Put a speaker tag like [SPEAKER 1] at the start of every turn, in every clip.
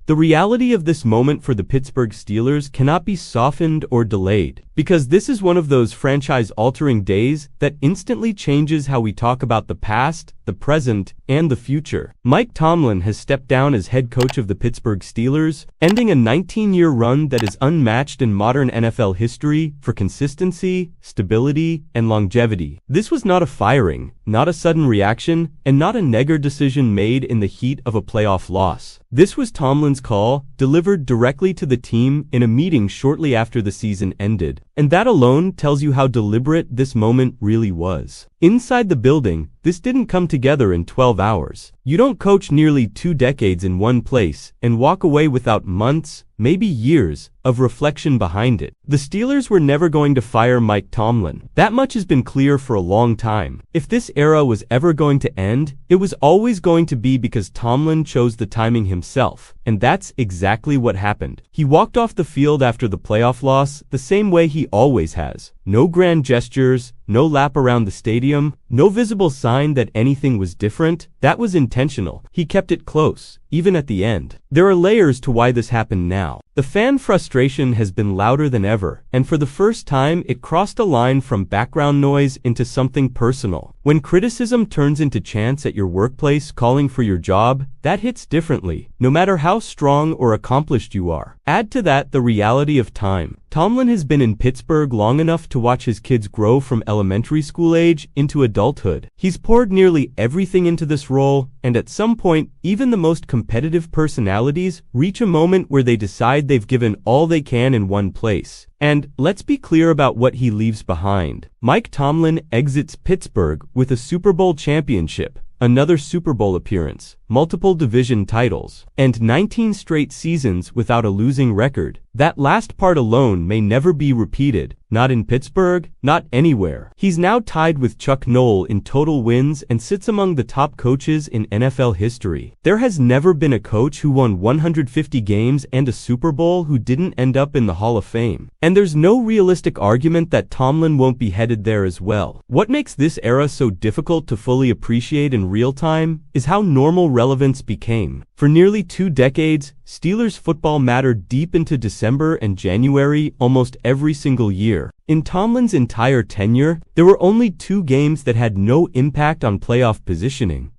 [SPEAKER 1] The reality of this moment for the Pittsburgh Steelers cannot be softened or delayed, because this is one of those franchise-altering days that instantly changes how we talk about the past, the present, and the future. Mike Tomlin has stepped down as head coach of the Pittsburgh Steelers, ending a 19-year run that is unmatched in modern NFL history for consistency, stability, and longevity. This was not a firing, not a sudden reaction, and not a nigger decision made in the heat of a playoff loss. This was Tomlin's call, delivered directly to the team in a meeting shortly after the season ended. And that alone tells you how deliberate this moment really was. Inside the building, this didn't come together in 12 hours. You don't coach nearly 2 decades in one place and walk away without months, maybe years, of reflection behind it. The Steelers were never going to fire Mike Tomlin. That much has been clear for a long time. If this era was ever going to end, it was always going to be because Tomlin chose the timing himself. And that's exactly what happened. He walked off the field after the playoff loss the same way he always has. No grand gestures, no lap around the stadium, no visible sign that anything was different. That was intentional. He kept it close, even at the end. There are layers to why this happened now. The fan frustration has been louder than ever, and for the first time it crossed a line from background noise into something personal. When criticism turns into chants at your workplace calling for your job, that hits differently, no matter how strong or accomplished you are. Add to that the reality of time. Tomlin has been in Pittsburgh long enough to watch his kids grow from elementary school age into adulthood. He's poured nearly everything into this role, and at some point, even the most competitive personalities reach a moment where they decide they've given all they can in one place. And let's be clear about what he leaves behind. Mike Tomlin exits Pittsburgh with a Super Bowl championship, another Super Bowl appearance, multiple division titles, and 19 straight seasons without a losing record. That last part alone may never be repeated, not in Pittsburgh, not anywhere. He's now tied with Chuck Noll in total wins and sits among the top coaches in NFL history. There has never been a coach who won 150 games and a Super Bowl who didn't end up in the Hall of Fame. And there's no realistic argument that Tomlin won't be headed there as well. What makes this era so difficult to fully appreciate in real time is how normal relevance became. For nearly 2 decades, Steelers football mattered deep into December and January almost every single year. In Tomlin's entire tenure, there were only 2 games that had no impact on playoff positioning.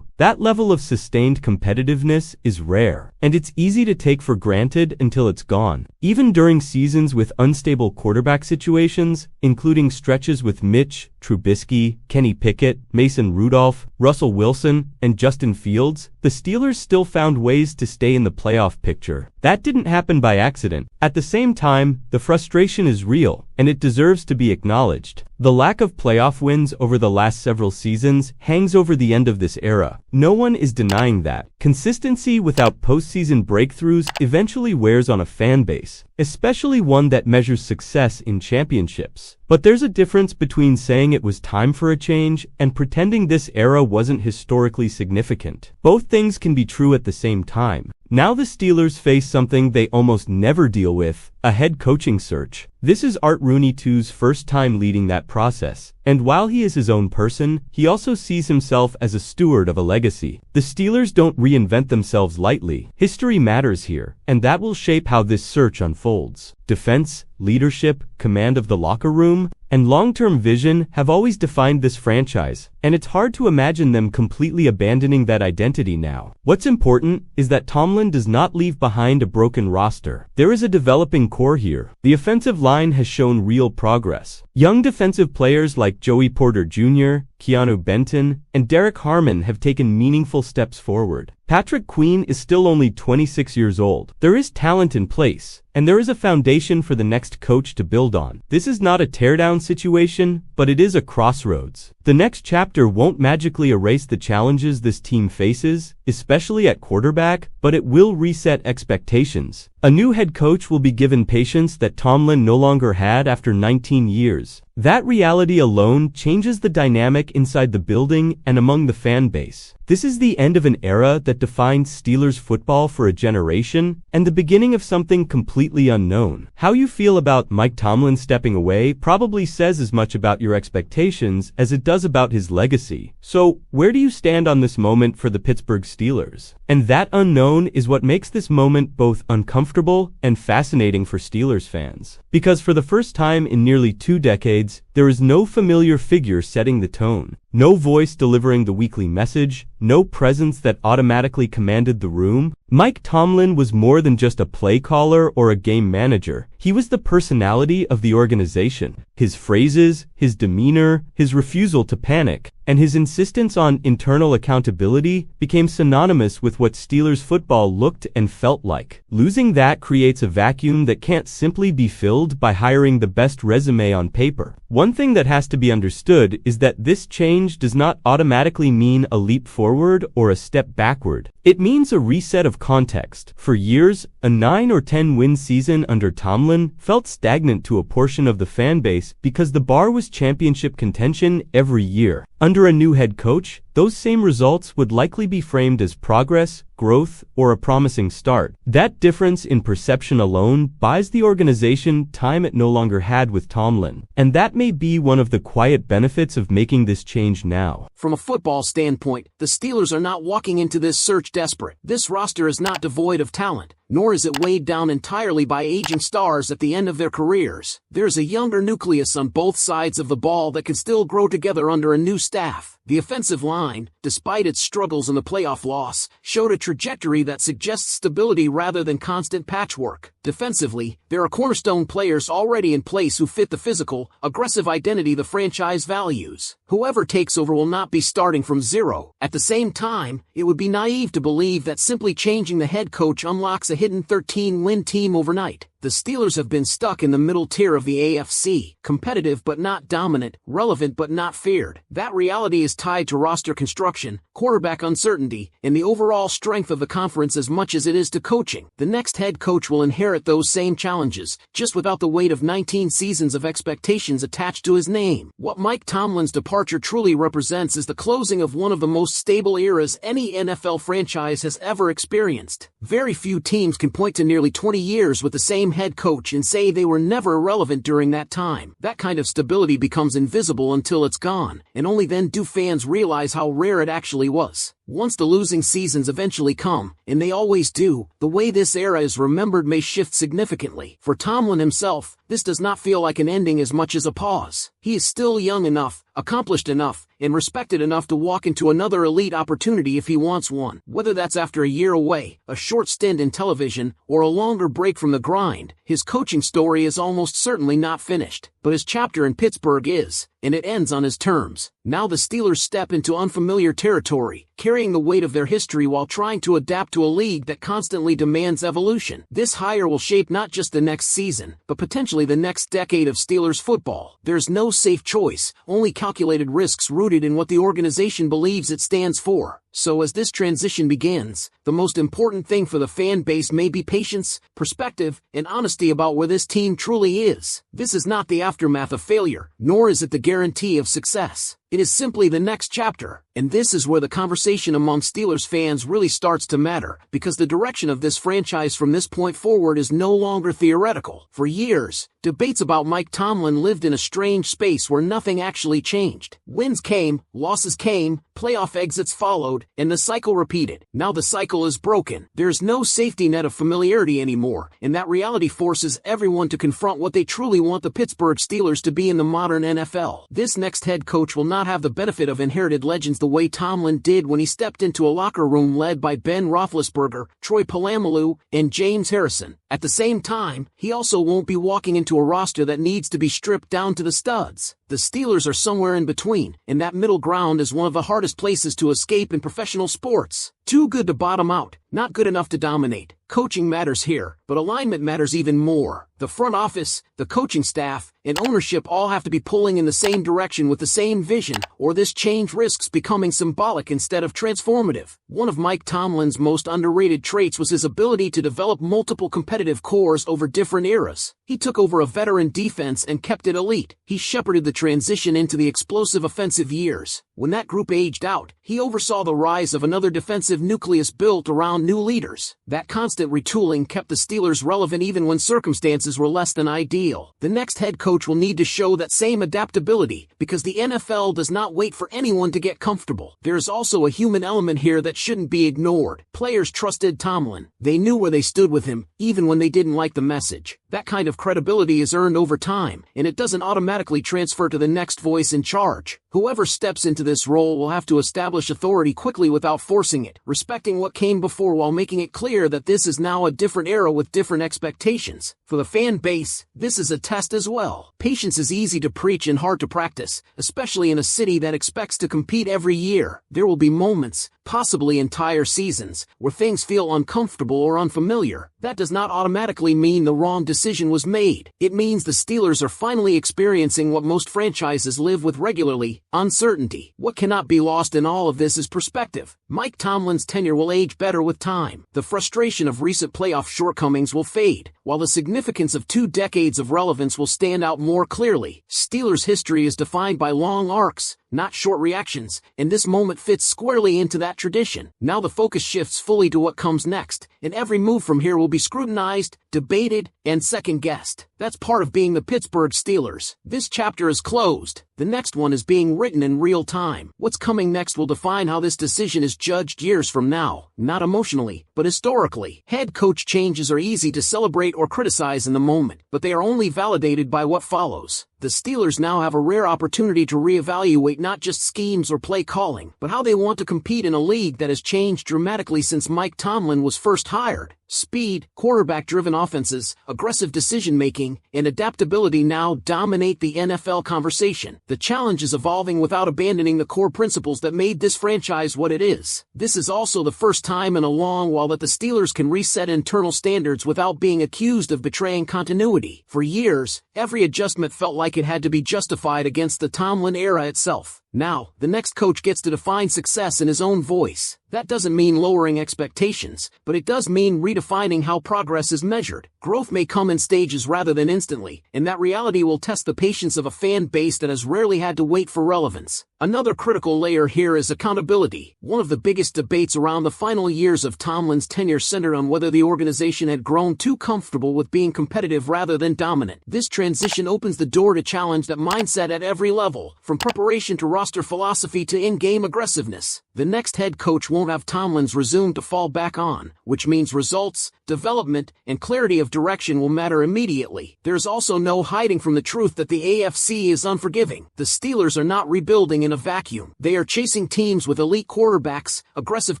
[SPEAKER 1] That level of sustained competitiveness is rare, and it's easy to take for granted until it's gone. Even during seasons with unstable quarterback situations, including stretches with Mitch Trubisky, Kenny Pickett, Mason Rudolph, Russell Wilson, and Justin Fields, the Steelers still found ways to stay in the playoff picture. That didn't happen by accident. At the same time, the frustration is real, and it deserves to be acknowledged. The lack of playoff wins over the last several seasons hangs over the end of this era. No one is denying that. Consistency without postseason breakthroughs eventually wears on a fan base, especially one that measures success in championships. But there's a difference between saying it was time for a change and pretending this era wasn't historically significant. Both things can be true at the same time. Now the Steelers face something they almost never deal with, a head coaching search. This is Art Rooney II's first time leading that process, and while he is his own person, he also sees himself as a steward of a legacy. The Steelers don't reinvent themselves lightly. History matters here, and that will shape how this search unfolds. Defense, leadership, command of the locker room, and long-term vision have always defined this franchise, and it's hard to imagine them completely abandoning that identity now. What's important is that Tomlin does not leave behind a broken roster. There is a developing core here. The offensive line has shown real progress. Young defensive players like Joey Porter Jr., Keanu Benton, and Derek Harmon have taken meaningful steps forward. Patrick Queen is still only 26 years old. There is talent in place, and there is a foundation for the next coach to build on. This is not a teardown situation, but it is a crossroads. The next chapter won't magically erase the challenges this team faces, especially at quarterback, but it will reset expectations. A new head coach will be given patience that Tomlin no longer had after 19 years. That reality alone changes the dynamic inside the building and among the fan base. This is the end of an era that defined Steelers football for a generation, and the beginning of something completely unknown. How you feel about Mike Tomlin stepping away probably says as much about your expectations as it does about his legacy. So, where do you stand on this moment for the Pittsburgh Steelers? And that unknown is what makes this moment both uncomfortable and fascinating for Steelers fans. Because for the first time in nearly 2 decades, there is no familiar figure setting the tone. No voice delivering the weekly message, no presence that automatically commanded the room. Mike Tomlin was more than just a play caller or a game manager. He was the personality of the organization. His phrases, his demeanor, his refusal to panic, and his insistence on internal accountability became synonymous with what Steelers football looked and felt like. Losing that creates a vacuum that can't simply be filled by hiring the best resume on paper. One thing that has to be understood is that this change does not automatically mean a leap forward or a step backward. It means a reset of context. For years, a 9 or 10 win season under Tomlin felt stagnant to a portion of the fan base because the bar was championship contention every year. Under a new head coach, those same results would likely be framed as progress, growth, or a promising start. That difference in perception alone buys the organization time it no longer had with Tomlin. And that may be one of the quiet benefits of making this change now.
[SPEAKER 2] From a football standpoint, the Steelers are not walking into this search desperate. This roster is not devoid of talent, nor is it weighed down entirely by aging stars at the end of their careers. There's a younger nucleus on both sides of the ball that can still grow together under a new staff. The offensive line, despite its struggles in the playoff loss, showed a trajectory that suggests stability rather than constant patchwork. Defensively, there are cornerstone players already in place who fit the physical, aggressive identity the franchise values. Whoever takes over will not be starting from zero. At the same time, it would be naive to believe that simply changing the head coach unlocks a hidden 13-win team overnight. The Steelers have been stuck in the middle tier of the AFC, competitive but not dominant, relevant but not feared. That reality is tied to roster construction, quarterback uncertainty, and the overall strength of the conference as much as it is to coaching. The next head coach will inherit those same challenges, just without the weight of 19 seasons of expectations attached to his name. What Mike Tomlin's departure truly represents is the closing of one of the most stable eras any NFL franchise has ever experienced. Very few teams can point to nearly 20 years with the same head coach and say they were never irrelevant during that time. That kind of stability becomes invisible until it's gone, and only then do fans realize how rare it actually was. Once the losing seasons eventually come, and they always do, the way this era is remembered may shift significantly. For Tomlin himself, this does not feel like an ending as much as a pause. He is still young enough, accomplished enough, and respected enough to walk into another elite opportunity if he wants one. Whether that's after a year away, a short stint in television, or a longer break from the grind, his coaching story is almost certainly not finished. But his chapter in Pittsburgh is, and it ends on his terms. Now the Steelers step into unfamiliar territory, carrying the weight of their history while trying to adapt to a league that constantly demands evolution. This hire will shape not just the next season, but potentially the next decade of Steelers football. There's no safe choice, only calculated risks rooted in what the organization believes it stands for. So as this transition begins, the most important thing for the fan base may be patience, perspective, and honesty about where this team truly is. This is not the aftermath of failure, nor is it the guarantee of success. It is simply the next chapter, and this is where the conversation among Steelers fans really starts to matter, because the direction of this franchise from this point forward is no longer theoretical. For years, debates about Mike Tomlin lived in a strange space where nothing actually changed. Wins came, losses came, playoff exits followed, and the cycle repeated. Now the cycle is broken. There's no safety net of familiarity anymore, and that reality forces everyone to confront what they truly want the Pittsburgh Steelers to be in the modern NFL. This next head coach will not have the benefit of inherited legends the way Tomlin did when he stepped into a locker room led by Ben Roethlisberger, Troy Polamalu, and James Harrison. At the same time, he also won't be walking into a roster that needs to be stripped down to the studs. The Steelers are somewhere in between, and that middle ground is one of the hardest places to escape in professional sports. Too good to bottom out, not good enough to dominate. Coaching matters here, but alignment matters even more. The front office, the coaching staff, and ownership all have to be pulling in the same direction with the same vision, or this change risks becoming symbolic instead of transformative. One of Mike Tomlin's most underrated traits was his ability to develop multiple competitive cores over different eras. He took over a veteran defense and kept it elite. He shepherded the transition into the explosive offensive years. When that group aged out, he oversaw the rise of another defensive nucleus built around new leaders. That constant retooling kept the Steelers relevant even when circumstances performances were less than ideal. The next head coach will need to show that same adaptability, because the NFL does not wait for anyone to get comfortable. There's also a human element here that shouldn't be ignored. Players trusted Tomlin. They knew where they stood with him, even when they didn't like the message. That kind of credibility is earned over time, and it doesn't automatically transfer to the next voice in charge. Whoever steps into this role will have to establish authority quickly without forcing it, respecting what came before while making it clear that this is now a different era with different expectations. For the fan base, this is a test as well. Patience is easy to preach and hard to practice, especially in a city that expects to compete every year. There will be moments, possibly entire seasons, where things feel uncomfortable or unfamiliar. That does not automatically mean the wrong decision was made. It means the Steelers are finally experiencing what most franchises live with regularly: uncertainty. What cannot be lost in all of this is perspective. Mike Tomlin's tenure will age better with time. The frustration of recent playoff shortcomings will fade, while the significance of 2 decades of relevance will stand out more clearly. Steelers' history is defined by long arcs, not short reactions, and this moment fits squarely into that tradition. Now the focus shifts fully to what comes next, and every move from here will be scrutinized, debated, and second-guessed. That's part of being the Pittsburgh Steelers. This chapter is closed. The next one is being written in real time. What's coming next will define how this decision is judged years from now, not emotionally, but historically. Head coach changes are easy to celebrate or criticize in the moment, but they are only validated by what follows. The Steelers now have a rare opportunity to reevaluate not just schemes or play calling, but how they want to compete in a league that has changed dramatically since Mike Tomlin was first hired. Speed, quarterback-driven offenses, aggressive decision-making, and adaptability now dominate the NFL conversation. The challenge is evolving without abandoning the core principles that made this franchise what it is. This is also the first time in a long while that the Steelers can reset internal standards without being accused of betraying continuity. For years, every adjustment felt like it had to be justified against the Tomlin era itself. Now, the next coach gets to define success in his own voice. That doesn't mean lowering expectations, but it does mean redefining how progress is measured. Growth may come in stages rather than instantly, and that reality will test the patience of a fan base that has rarely had to wait for relevance. Another critical layer here is accountability. One of the biggest debates around the final years of Tomlin's tenure centered on whether the organization had grown too comfortable with being competitive rather than dominant. This transition opens the door to challenge that mindset at every level, from preparation to roster philosophy to in-game aggressiveness. The next head coach won't have Tomlin's resume to fall back on, which means results, development, and clarity of direction will matter immediately. There's also no hiding from the truth that the AFC is unforgiving. The Steelers are not rebuilding in a vacuum. They are chasing teams with elite quarterbacks, aggressive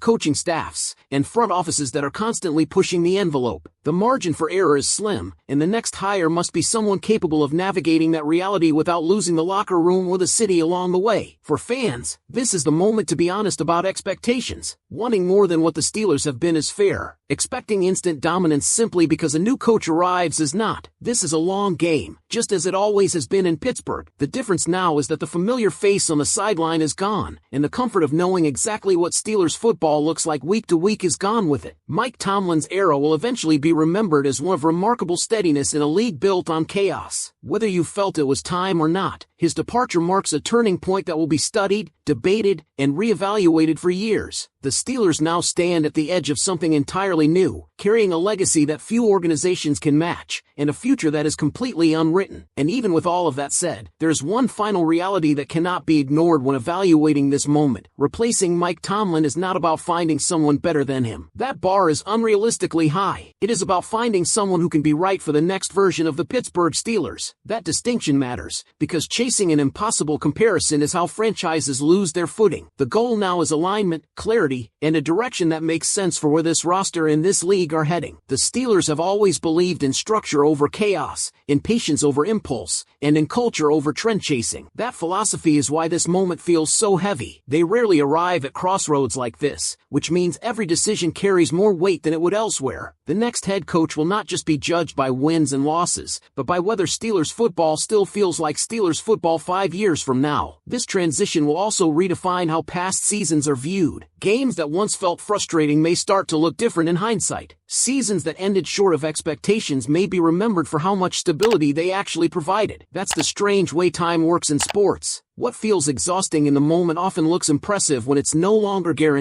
[SPEAKER 2] coaching staffs, and front offices that are constantly pushing the envelope. The margin for error is slim, and the next hire must be someone capable of navigating that reality without losing the locker room or the city along the way. For fans, this is the moment to be honest about expectations. Wanting more than what the Steelers have been is fair. Expecting instant dominance simply because a new coach arrives is not. This is a long game, just as it always has been in Pittsburgh. The difference now is that the familiar face on the sideline is gone, and the comfort of knowing exactly what Steelers football looks like week to week is gone with it. Mike Tomlin's era will eventually be remembered as one of remarkable steadiness in a league built on chaos. Whether you felt it was time or not, his departure marks a turning point that will be studied, debated, and reevaluated for years. The Steelers now stand at the edge of something entirely new, carrying a legacy that few organizations can match, and a future that is completely unwritten. And even with all of that said, there's one final reality that cannot be ignored when evaluating this moment. Replacing Mike Tomlin is not about finding someone better than him. That bar is unrealistically high. It is about finding someone who can be right for the next version of the Pittsburgh Steelers. That distinction matters, because chasing an impossible comparison is how franchises lose their footing. The goal now is alignment, clarity, and a direction that makes sense for where this roster and this league are heading. The Steelers have always believed in structure over chaos, in patience over impulse, and in culture over trend chasing. That philosophy is why this moment feels so heavy. They rarely arrive at crossroads like this, which means every decision carries more weight than it would elsewhere. The next head coach will not just be judged by wins and losses, but by whether Steelers football still feels like Steelers football 5 years from now. This transition will also redefine how past seasons are viewed. Games that once felt frustrating may start to look different in hindsight. Seasons that ended short of expectations may be remembered for how much stability they actually provided. That's the strange way time works in sports. What feels exhausting in the moment often looks impressive when it's no longer guaranteed.